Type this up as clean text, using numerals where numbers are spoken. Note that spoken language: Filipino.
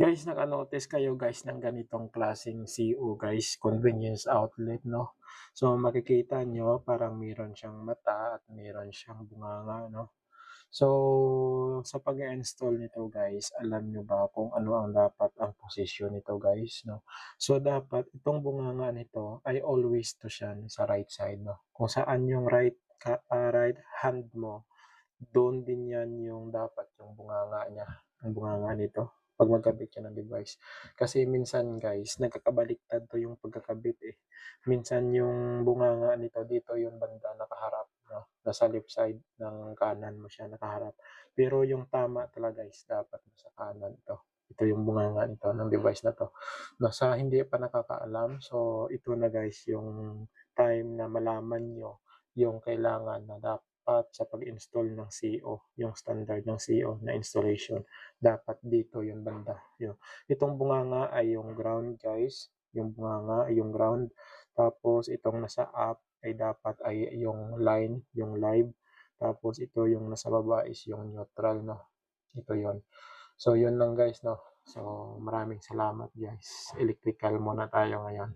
Guys, naka-notice kayo guys ng ganitong klaseng CO guys, convenience outlet 'no? So makikita nyo parang meron siyang mata at meron siyang bunganga 'no? So sa pag-i-install nito guys, alam nyo ba kung ano ang dapat ang posisyon nito guys 'no? So dapat itong bunganga nito ay always to siyan sa right side 'no? Kung saan yung right hand mo, doon din 'yan yung dapat yung bunganga niya, ang bunganga nito 'pag magkabit ka ng device. Kasi minsan guys, nagkakabaliktad 'to yung pagkakabit, eh. Minsan yung bunganga nito dito yung banda nakaharap 'no, nasa left side ng kanan mo siya nakaharap. Pero yung tama talaga is dapat nasa kanan 'to. Ito yung bunganga nito ng device na 'to. Sa hindi pa nakakaalam, so ito na guys yung time na malaman niyo yung kailangan na dapat sa pag-install ng CO, yung standard ng CO na installation, dapat dito yung banda, yun. Itong bunganga ay yung ground guys, yung bunganga ay yung ground, tapos itong nasa up ay dapat ay yung line, yung live, tapos ito yung nasa baba is yung neutral 'no, ito yun. So yun lang guys 'no, so maraming salamat guys, electrical muna tayo ngayon.